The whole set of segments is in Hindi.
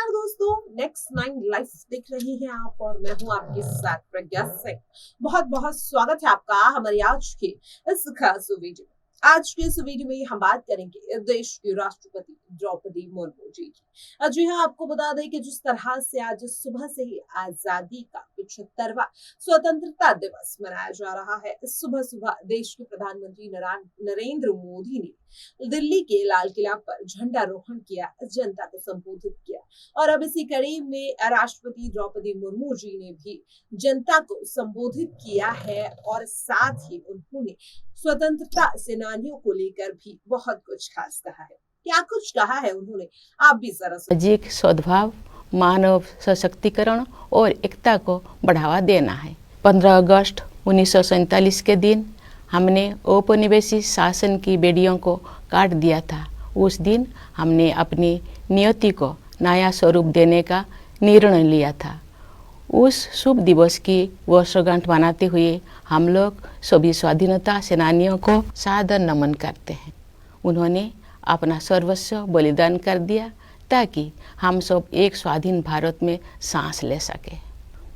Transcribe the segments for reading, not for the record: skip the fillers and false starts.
नमस्कार दोस्तों, नेक्स्ट नाइन लाइफ देख रहे हैं आप और मैं हूं आपके साथ प्रज्ञा सिंह। बहुत बहुत स्वागत है आपका हमारी आज के इस खास वीडियो में। आज के इस वीडियो में हम बात करेंगे देश की राष्ट्रपति द्रौपदी मुर्मू जी की। जी हाँ, आपको बता दें कि जिस तरह से आज सुबह से ही आजादी का 75वां स्वतंत्रता दिवस मनाया जा रहा है। सुबह सुबह देश के प्रधानमंत्री नरेंद्र मोदी ने दिल्ली के लाल किला पर झंडारोहण किया, जनता को संबोधित किया और अब इसी कड़ी में राष्ट्रपति द्रौपदी मुर्मू जी ने भी जनता को संबोधित किया है और साथ ही उन्होंने स्वतंत्रता सेनानियों को लेकर भी बहुत कुछ खास कहा है। क्या कुछ कहा है उन्होंने, आप भी जरा सुनिए। सामाजिक सद्भाव, मानव सशक्तिकरण और एकता को बढ़ावा देना है। 15 अगस्त 1947 के दिन हमने औपनिवेशिक शासन की बेड़ियों को काट दिया था। उस दिन हमने अपनी नियति को नया स्वरूप देने का निर्णय लिया था। उस शुभ दिवस की वर्षगांठ मनाते हुए हम लोग सभी स्वाधीनता सेनानियों को सादर नमन करते हैं। उन्होंने अपना सर्वस्व बलिदान कर दिया ताकि हम सब एक स्वाधीन भारत में सांस ले सके।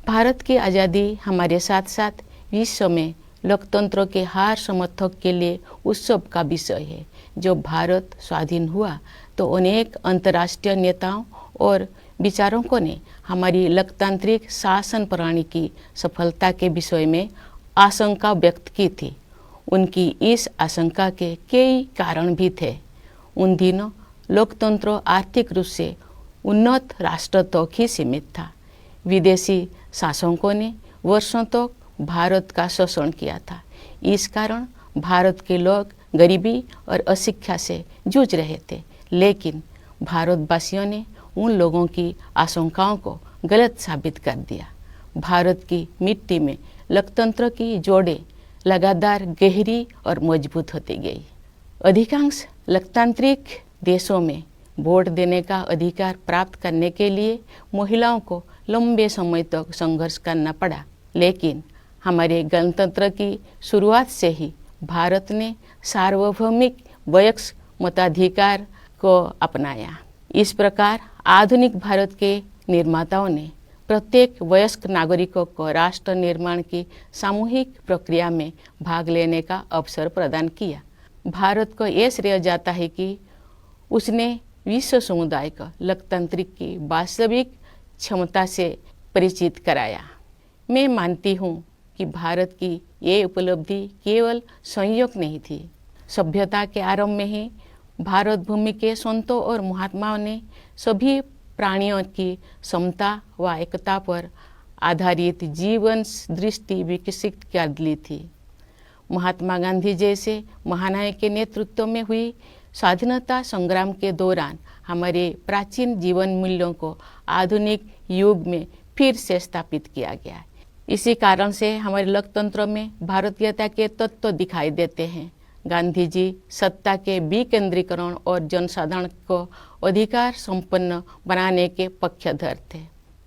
भारत की आज़ादी हमारे साथ साथ विश्व में लोकतंत्र के हर समर्थक के लिए उत्सव का विषय है। जब भारत स्वाधीन हुआ तो अनेक अंतर्राष्ट्रीय नेताओं और विचारकों ने हमारी लोकतांत्रिक शासन प्रणाली की सफलता के विषय में आशंका व्यक्त की थी। उनकी इस आशंका के कई कारण भी थे। उन दिनों लोकतंत्र आर्थिक रूप से उन्नत राष्ट्र तक ही सीमित था। विदेशी शासकों ने वर्षों तक भारत का शोषण किया था। इस कारण भारत के लोग गरीबी और अशिक्षा से जूझ रहे थे। लेकिन भारतवासियों ने उन लोगों की आशंकाओं को गलत साबित कर दिया। भारत की मिट्टी में लोकतंत्र की जोड़ें लगातार गहरी और मजबूत होती गई। अधिकांश लोकतांत्रिक देशों में वोट देने का अधिकार प्राप्त करने के लिए महिलाओं को लंबे समय तक संघर्ष करना पड़ा। लेकिन हमारे गणतंत्र की शुरुआत से ही भारत ने सार्वभौमिक वयस्क मताधिकार को अपनाया। इस प्रकार आधुनिक भारत के निर्माताओं ने प्रत्येक वयस्क नागरिकों को राष्ट्र निर्माण की सामूहिक प्रक्रिया में भाग लेने का अवसर प्रदान किया। भारत को यह श्रेय जाता है कि उसने विश्व समुदाय को लोकतांत्रिक की वास्तविक क्षमता से परिचित कराया। मैं मानती हूँ कि भारत की ये उपलब्धि केवल संयोग नहीं थी। सभ्यता के आरंभ में ही भारत भूमि के संतों और महात्माओं ने सभी प्राणियों की समता व एकता पर आधारित जीवन दृष्टि विकसित कर ली थी। महात्मा गांधी जैसे महानायक के नेतृत्व में हुई स्वाधीनता संग्राम के दौरान हमारे प्राचीन जीवन मूल्यों को आधुनिक युग में फिर से स्थापित किया गया। इसी कारण से हमारे लोकतंत्र में भारतीयता के तत्व दिखाई देते हैं। गांधी जी सत्ता के विकेंद्रीकरण और जनसाधारण को अधिकार संपन्न बनाने के पक्षधर थे।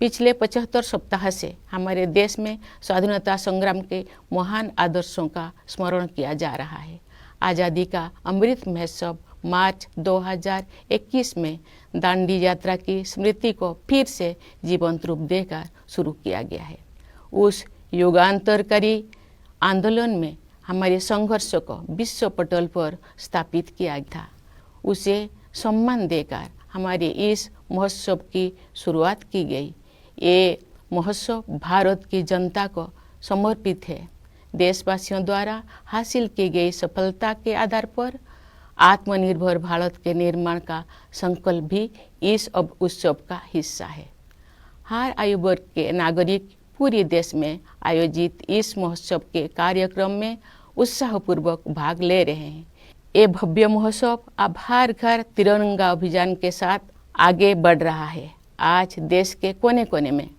पिछले 75 सप्ताह से हमारे देश में स्वाधीनता संग्राम के महान आदर्शों का स्मरण किया जा रहा है। आज़ादी का अमृत महोत्सव मार्च 2021 में दांडी यात्रा की स्मृति को फिर से जीवंत रूप देकर शुरू किया गया है। उस युगांतरकारी आंदोलन में हमारे संघर्ष को विश्व पटल पर स्थापित किया था। उसे सम्मान देकर हमारे इस महोत्सव की शुरुआत की गई। ये महोत्सव भारत की जनता को समर्पित है। देशवासियों द्वारा हासिल की गई सफलता के आधार पर आत्मनिर्भर भारत के निर्माण का संकल्प भी इस उत्सव का हिस्सा है। हर आयु वर्ग के नागरिक पूरे देश में आयोजित इस महोत्सव के कार्यक्रम में उत्साहपूर्वक भाग ले रहे हैं। ये भव्य महोत्सव अब हर घर तिरंगा अभियान के साथ आगे बढ़ रहा है। आज देश के कोने कोने में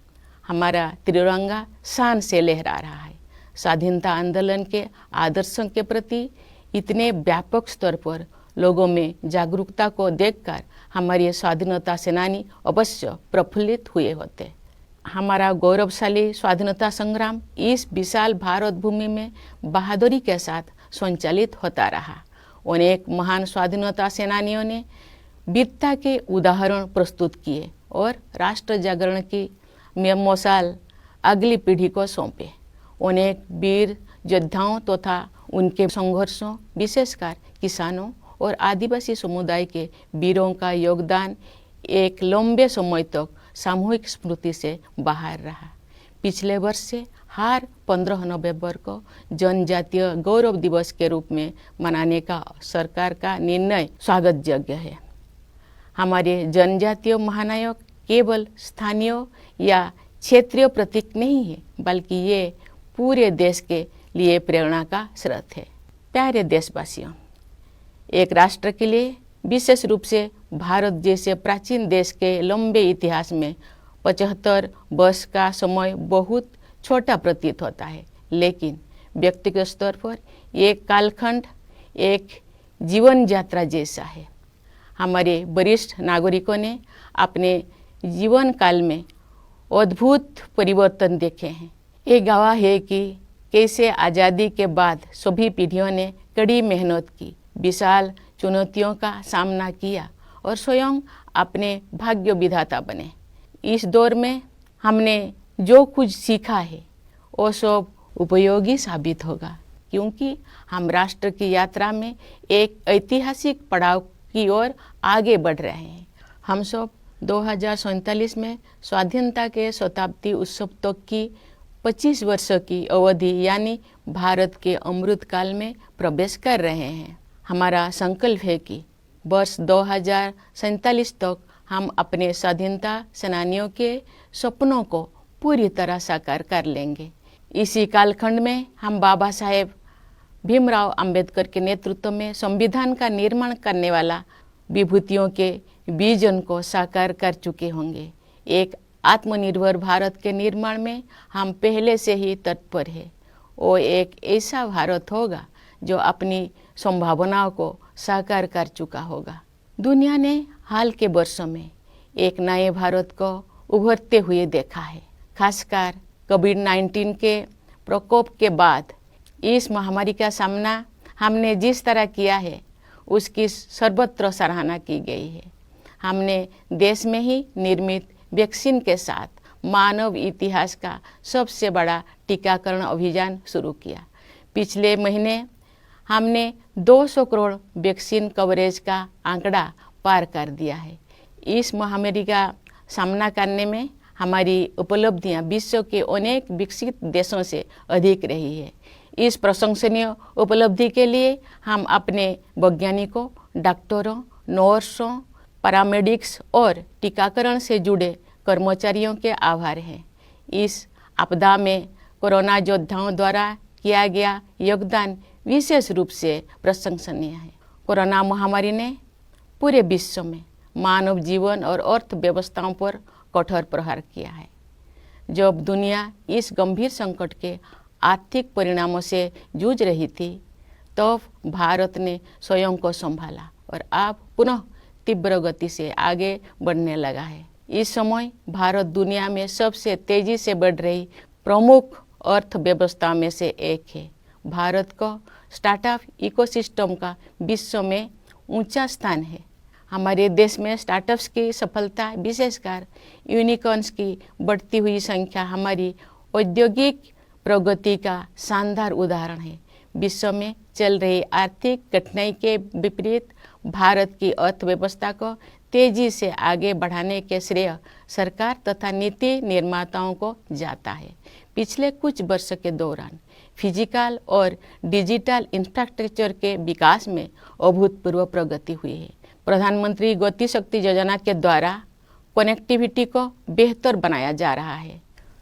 हमारा तिरंगा शान से लहरा रहा है। स्वाधीनता आंदोलन के आदर्शों के प्रति इतने व्यापक स्तर पर लोगों में जागरूकता को देखकर हमारे स्वाधीनता सेनानी अवश्य प्रफुल्लित हुए होते। हमारा गौरवशाली स्वाधीनता संग्राम इस विशाल भारत भूमि में बहादुरी के साथ संचालित होता रहा। अनेक महान स्वाधीनता सेनानियों ने वीरता के उदाहरण प्रस्तुत किए और राष्ट्र जागरण की मशाल अगली पीढ़ी को सौंपे। उन्हें वीर योद्धाओं तथा उनके संघर्षों, विशेषकर किसानों और आदिवासी समुदाय के वीरों का योगदान एक लंबे समय तक सामूहिक स्मृति से बाहर रहा। पिछले वर्ष से हर 15 नवंबर को जनजातीय गौरव दिवस के रूप में मनाने का सरकार का निर्णय स्वागत योग्य है। हमारे जनजातीय महानायक केवल स्थानीय या क्षेत्रीय प्रतीक नहीं है, बल्कि ये पूरे देश के लिए प्रेरणा का स्रोत है। प्यारे देशवासियों, एक राष्ट्र के लिए, विशेष रूप से भारत जैसे प्राचीन देश के लंबे इतिहास में 75 वर्ष का समय बहुत छोटा प्रतीत होता है, लेकिन व्यक्तिगत स्तर पर ये कालखंड एक जीवन यात्रा जैसा है। हमारे वरिष्ठ नागरिकों ने अपने जीवन काल में अद्भुत परिवर्तन देखे हैं। ये गवाह है कि कैसे आज़ादी के बाद सभी पीढ़ियों ने कड़ी मेहनत की, विशाल चुनौतियों का सामना किया और स्वयं अपने भाग्य विधाता बने। इस दौर में हमने जो कुछ सीखा है वो सब उपयोगी साबित होगा, क्योंकि हम राष्ट्र की यात्रा में एक ऐतिहासिक पड़ाव की ओर आगे बढ़ रहे हैं। हम सब 2047 में स्वाधीनता के शताब्दी उत्सव तक की 25 वर्षों की अवधि यानी भारत के अमृत काल में प्रवेश कर रहे हैं। हमारा संकल्प है कि वर्ष 2047 तक हम अपने स्वाधीनता सेनानियों के सपनों को पूरी तरह साकार कर लेंगे। इसी कालखंड में हम बाबा साहेब भीमराव अंबेडकर के नेतृत्व में संविधान का निर्माण करने वाला विभूतियों के विजन को साकार कर चुके होंगे। एक आत्मनिर्भर भारत के निर्माण में हम पहले से ही तत्पर हैं। वो एक ऐसा भारत होगा जो अपनी संभावनाओं को साकार कर चुका होगा। दुनिया ने हाल के वर्षों में एक नए भारत को उभरते हुए देखा है। खासकर कोविड-19 के प्रकोप के बाद इस महामारी का सामना हमने जिस तरह किया है, उसकी सर्वत्र सराहना की गई है। हमने देश में ही निर्मित वैक्सीन के साथ मानव इतिहास का सबसे बड़ा टीकाकरण अभियान शुरू किया। पिछले महीने हमने 200 करोड़ वैक्सीन कवरेज का आंकड़ा पार कर दिया है। इस महामारी का सामना करने में हमारी उपलब्धियां विश्व के अनेक विकसित देशों से अधिक रही है। इस प्रशंसनीय उपलब्धि के लिए हम अपने वैज्ञानिकों, डॉक्टरों, नर्सों, पैरामेडिक्स और टीकाकरण से जुड़े कर्मचारियों के आभार हैं। इस आपदा में कोरोना योद्धाओं द्वारा किया गया योगदान विशेष रूप से प्रशंसनीय है। कोरोना महामारी ने पूरे विश्व में मानव जीवन और अर्थव्यवस्थाओं पर कठोर प्रहार किया है। जब दुनिया इस गंभीर संकट के आर्थिक परिणामों से जूझ रही थी, तब भारत ने स्वयं को संभाला और अब पुनः तीव्र गति से आगे बढ़ने लगा है। इस समय भारत दुनिया में सबसे तेजी से बढ़ रही प्रमुख अर्थव्यवस्था में से एक है। भारत को स्टार्टअप इकोसिस्टम का विश्व में ऊंचा स्थान है। हमारे देश में स्टार्टअप्स की सफलता, विशेषकर यूनिकॉर्न्स की बढ़ती हुई संख्या हमारी औद्योगिक प्रगति का शानदार उदाहरण है। विश्व में चल रही आर्थिक कठिनाई के विपरीत भारत की अर्थव्यवस्था को तेजी से आगे बढ़ाने के श्रेय सरकार तथा नीति निर्माताओं को जाता है। पिछले कुछ वर्षों के दौरान फिजिकल और डिजिटल इंफ्रास्ट्रक्चर के विकास में अभूतपूर्व प्रगति हुई है। प्रधानमंत्री गति शक्ति योजना के द्वारा कनेक्टिविटी को बेहतर बनाया जा रहा है।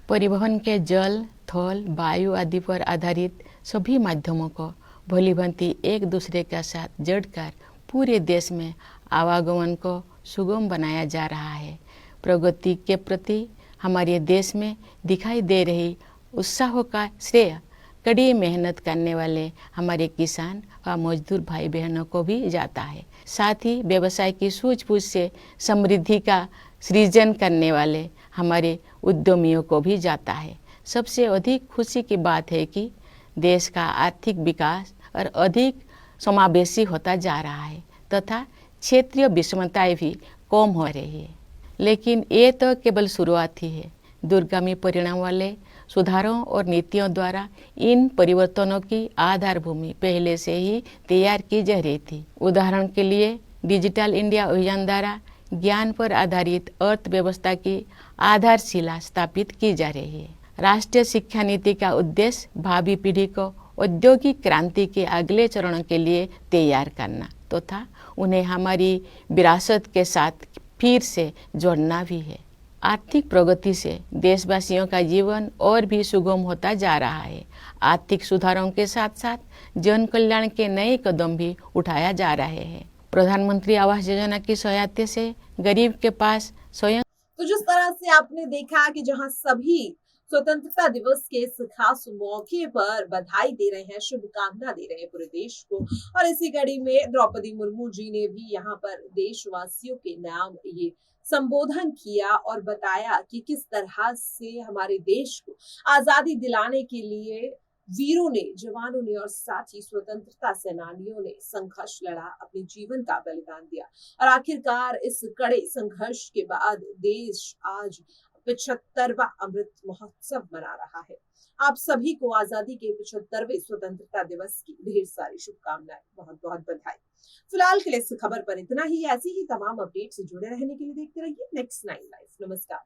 परिवहन के जल, थल, वायु आदि पर आधारित सभी माध्यमों को भलीभांति एक दूसरे के साथ जोड़कर पूरे देश में आवागमन को सुगम बनाया जा रहा है। प्रगति के प्रति हमारे देश में दिखाई दे रही उत्साह का श्रेय कड़ी मेहनत करने वाले हमारे किसान व मजदूर भाई बहनों को भी जाता है। साथ ही व्यवसाय की सूझबूझ से समृद्धि का सृजन करने वाले हमारे उद्यमियों को भी जाता है। सबसे अधिक खुशी की बात है कि देश का आर्थिक विकास और अधिक समावेशी होता जा रहा है तथा क्षेत्रीय विषमताएं भी कम हो रही है। लेकिन ये तो केवल शुरुआत ही है। दूरगामी परिणाम वाले सुधारों और नीतियों द्वारा इन परिवर्तनों की आधार भूमि पहले से ही तैयार की जा रही थी। उदाहरण के लिए डिजिटल इंडिया अभियान द्वारा ज्ञान पर आधारित अर्थव्यवस्था की आधारशिला स्थापित की जा रही है। राष्ट्रीय शिक्षा नीति का उद्देश्य भावी पीढ़ी को औद्योगिक क्रांति के अगले चरण के लिए तैयार करना तथा उन्हें हमारी विरासत के साथ फिर से जोड़ना भी है। आर्थिक प्रगति से देशवासियों का जीवन और भी सुगम होता जा रहा है। आर्थिक सुधारों के साथ साथ जन कल्याण के नए कदम भी उठाया जा रहे हैं। प्रधानमंत्री आवास योजना की सहायता से गरीब के पास स्वयं। तो जिस तरह से आपने देखा कि जहां सभी स्वतंत्रता दिवस के इस खास मौके पर बधाई दे रहे हैं, शुभकामना दे रहे हैं पूरे देश को, और इसी कड़ी में द्रौपदी मुर्मू जी ने भी यहाँ पर देशवासियों के नाम ये संबोधन किया और बताया कि किस तरह से हमारे देश को आजादी दिलाने के लिए वीरों ने, जवानों ने और साथ ही स्वतंत्रता सेनानियों ने संघर्ष लड़ा, अपने जीवन का बलिदान दिया और आखिरकार इस कड़े संघर्ष के बाद देश आज 75वां अमृत महोत्सव मना रहा है। आप सभी को आजादी के 75वें स्वतंत्रता दिवस की ढेर सारी शुभकामनाएं, बहुत बहुत बधाई। फिलहाल के लिए इस खबर पर इतना ही। ऐसी ही तमाम अपडेट से जुड़े रहने के लिए देखते रहिए नेक्स्ट 9 लाइव। नमस्कार।